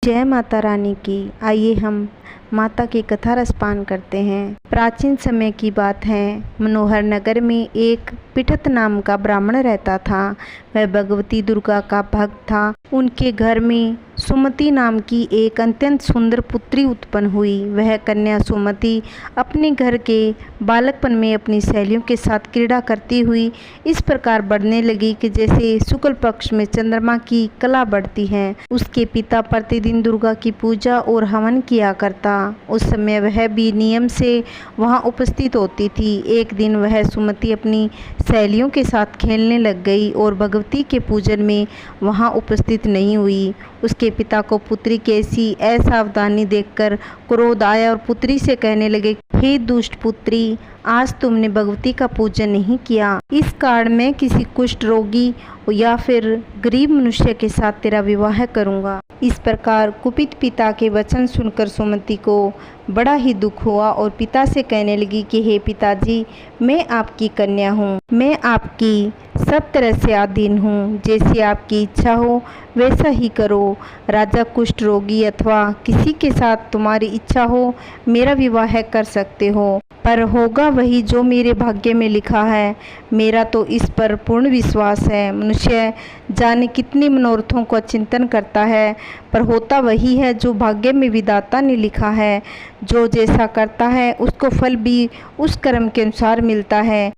जय माता रानी की। आइए हम माता की कथा रसपान करते हैं। प्राचीन समय की बात है। मनोहर नगर में एक पिठत नाम का ब्राह्मण रहता था। वह भगवती दुर्गा का भक्त था। उनके घर में सुमति नाम की एक अत्यंत सुंदर पुत्री उत्पन्न हुई। वह कन्या सुमति अपने घर के बालकपन में अपनी सहेलियों के साथ क्रीड़ा करती हुई इस प्रकार बढ़ने लगी कि जैसे शुक्ल पक्ष में चंद्रमा की कला बढ़ती है। उसके पिता प्रतिदिन दुर्गा की पूजा और हवन किया करता। उस समय वह भी नियम से वहां उपस्थित होती थी। एक दिन वह सुमति अपनी सहेलियों के साथ खेलने लग गई और भगवती के पूजन में वहां उपस्थित नहीं हुई। उसके पिता को पुत्री की ऐसी असावधानी देखकर क्रोध आया और पुत्री से कहने लगे, हे दुष्ट पुत्री, आज तुमने भगवती का पूजन नहीं किया। इस कारण मैं किसी कुष्ठ रोगी या फिर गरीब मनुष्य के साथ तेरा विवाह करूंगा। इस प्रकार कुपित पिता के वचन सुनकर सुमति को बड़ा ही दुख हुआ और पिता से कहने लगी कि हे पिताजी, मैं आपकी कन्या हूँ। मैं आपकी सब तरह से अधीन हूँ। जैसी आपकी इच्छा हो वैसा ही करो। राजा कुष्ठ रोगी अथवा किसी के साथ तुम्हारी इच्छा हो मेरा विवाह कर सकते हो, पर होगा वही जो मेरे भाग्य में लिखा है। मेरा तो इस पर पूर्ण विश्वास है। मनुष्य जाने कितने मनोरथों का चिंतन करता है, पर होता वही है जो भाग्य में विधाता ने लिखा है। जो जैसा करता है उसको फल भी उस कर्म के अनुसार मिलता है,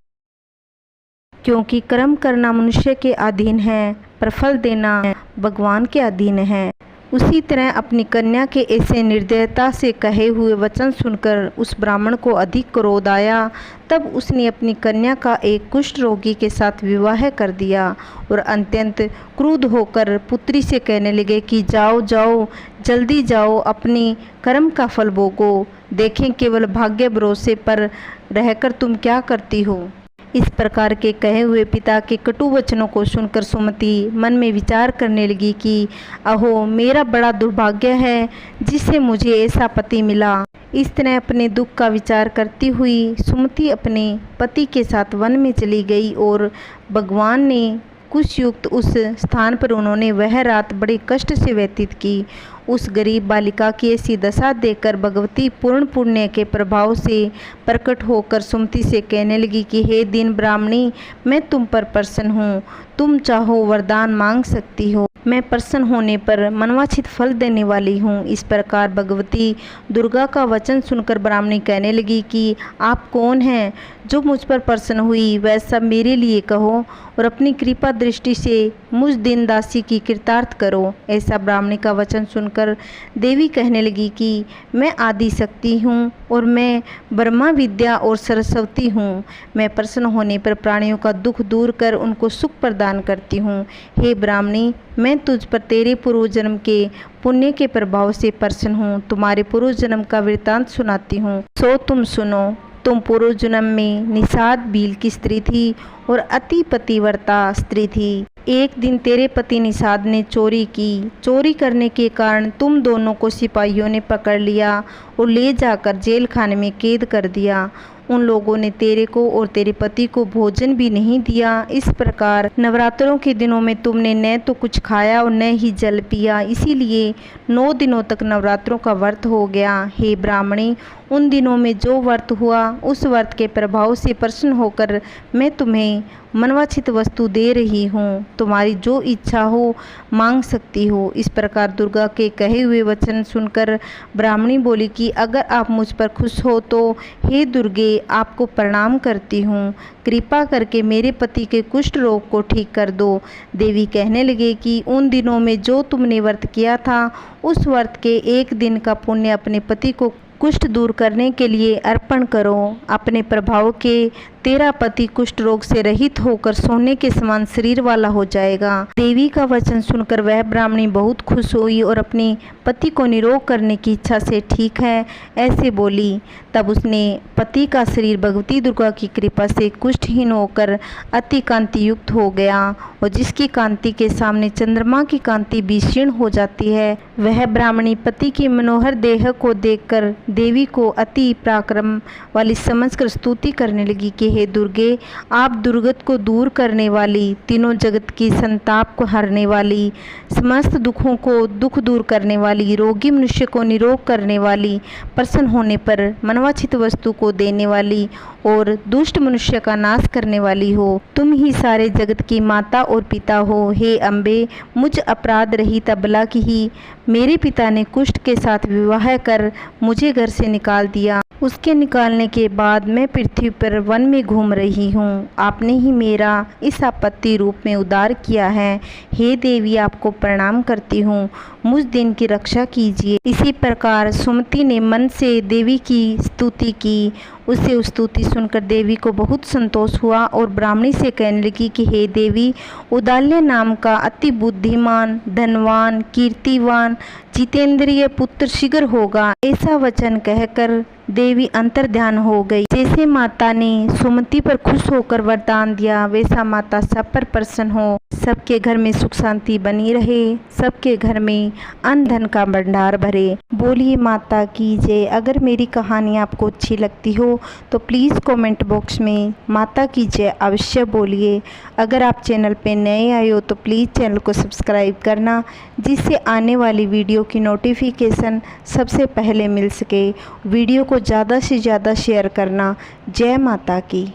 क्योंकि कर्म करना मनुष्य के अधीन है, पर फल देना भगवान के अधीन है। उसी तरह अपनी कन्या के ऐसे निर्दयता से कहे हुए वचन सुनकर उस ब्राह्मण को अधिक क्रोध आया। तब उसने अपनी कन्या का एक कुष्ठ रोगी के साथ विवाह कर दिया और अत्यंत क्रुद्ध होकर पुत्री से कहने लगे कि जाओ जाओ, जल्दी जाओ, अपने कर्म का फल भोगो। देखें केवल भाग्य भरोसे पर रहकर तुम क्या करती हो। इस प्रकार के कहे हुए पिता के कटु वचनों को सुनकर सुमति मन में विचार करने लगी कि अहो, मेरा बड़ा दुर्भाग्य है जिससे मुझे ऐसा पति मिला। इस तरह अपने दुख का विचार करती हुई सुमति अपने पति के साथ वन में चली गई और भगवान ने कुछ युक्त उस स्थान पर उन्होंने वह रात बड़े कष्ट से व्यतीत की। उस गरीब बालिका की ऐसी दशा देखकर भगवती पूर्ण पुण्य के प्रभाव से प्रकट होकर सुमति से कहने लगी कि हे दीन ब्राह्मणी, मैं तुम पर प्रसन्न हूँ। तुम चाहो वरदान मांग सकती हो। मैं प्रसन्न होने पर मनवांछित फल देने वाली हूँ। इस प्रकार भगवती दुर्गा का वचन सुनकर ब्राह्मणी कहने लगी कि आप कौन हैं जो मुझ पर प्रसन्न हुई, वह सब मेरे लिए कहो और अपनी कृपा दृष्टि से मुझ दीन दासी की कृतार्थ करो। ऐसा ब्राह्मणी का वचन सुनकर देवी कहने लगी कि मैं आदि शक्ति हूँ और मैं ब्रह्मा विद्या और सरस्वती हूँ। मैं प्रसन्न होने पर प्राणियों का दुख दूर कर उनको सुख प्रदान करती हूँ। हे ब्राह्मणी, मैं तुझ पर तेरे पूर्व जन्म के पुण्य के प्रभाव से प्रसन्न हूँ। तुम्हारे पूर्व जन्म का वृत्तांत सुनाती हूँ, सो तुम सुनो। तुम पूर्व जन्म में निषाद बील की स्त्री थी और अति पतिव्रता स्त्री थी। एक दिन तेरे पति निषाद ने चोरी की। चोरी करने के कारण तुम दोनों को सिपाहियों ने पकड़ लिया और ले जाकर जेल खाने में कैद कर दिया। उन लोगों ने तेरे को और तेरे पति को भोजन भी नहीं दिया। इस प्रकार नवरात्रों के दिनों में तुमने न तो कुछ खाया और न ही जल पिया, इसीलिए 9 दिनों तक नवरात्रों का व्रत हो गया। हे ब्राह्मणी, उन दिनों में जो व्रत हुआ उस व्रत के प्रभाव से प्रसन्न होकर मैं तुम्हें मनवांछित वस्तु दे रही हूँ। तुम्हारी जो इच्छा हो मांग सकती हो। इस प्रकार दुर्गा के कहे हुए वचन सुनकर ब्राह्मणी बोली कि अगर आप मुझ पर खुश हो तो हे दुर्गे, आपको प्रणाम करती हूँ। कृपा करके मेरे पति के कुष्ठ रोग को ठीक कर दो। देवी कहने लगे कि उन दिनों में जो तुमने व्रत किया था उस व्रत के एक दिन का पुण्य अपने पति को कुष्ठ दूर करने के लिए अर्पण करो। अपने प्रभाव के तेरा पति कुष्ठ रोग से रहित होकर सोने के समान शरीर वाला हो जाएगा। देवी का वचन सुनकर वह ब्राह्मणी बहुत खुश हुई और अपने पति को निरोग करने की इच्छा से ठीक है ऐसे बोली। तब उसने पति का शरीर भगवती दुर्गा की कृपा से कुष्ठहीन होकर अति कांति युक्त हो गया और जिसकी कांति के सामने चंद्रमा की कांति भी क्षीण हो जाती है। वह ब्राह्मणी पति की मनोहर देह को देखकर देवी को अति पराक्रम वाली समझकर स्तुति करने लगी कि हे दुर्गे, आप दुर्गत को दूर करने वाली, तीनों जगत की संताप को हरने वाली, समस्त दुखों को दुख दूर करने वाली, रोगी मनुष्य को निरोग करने वाली, प्रसन्न होने पर मनवांछित वस्तु को देने वाली और दुष्ट मनुष्य का नाश करने वाली हो। तुम ही सारे जगत की माता और पिता हो। हे अम्बे, मुझ अपराध रहित अबला की ही मेरे पिता ने कुष्ठ के साथ विवाह कर मुझे घर से निकाल दिया। उसके निकालने के बाद मैं पृथ्वी पर वन में घूम रही हूँ। आपने ही मेरा इस आपत्ति रूप में उद्धार किया है। हे देवी, आपको प्रणाम करती हूँ, मुझ दिन की रक्षा कीजिए। इसी प्रकार सुमति ने मन से देवी की स्तुति की। उसे स्तुति सुनकर देवी को बहुत संतोष हुआ और ब्राह्मणी से कहने लगी कि हे देवी, उदाल्य नाम का अति बुद्धिमान, धनवान, कीर्तिवान, जितेंद्रिय पुत्र शीघ्र होगा। ऐसा वचन कहकर देवी अंतर ध्यान हो गई। जैसे माता ने सुमति पर खुश होकर वरदान दिया, वैसा माता सब पर प्रसन्न हो, सबके घर में सुख शांति बनी रहे, सबके घर में अन्न धन का भंडार भरे। बोलिए माता की जय। अगर मेरी कहानी आपको अच्छी लगती हो तो प्लीज़ कमेंट बॉक्स में माता की जय अवश्य बोलिए। अगर आप चैनल पे नए आए हो तो प्लीज़ चैनल को सब्सक्राइब करना, जिससे आने वाली वीडियो की नोटिफिकेशन सबसे पहले मिल सके। वीडियो को ज़्यादा से ज़्यादा शेयर करना। जय माता की।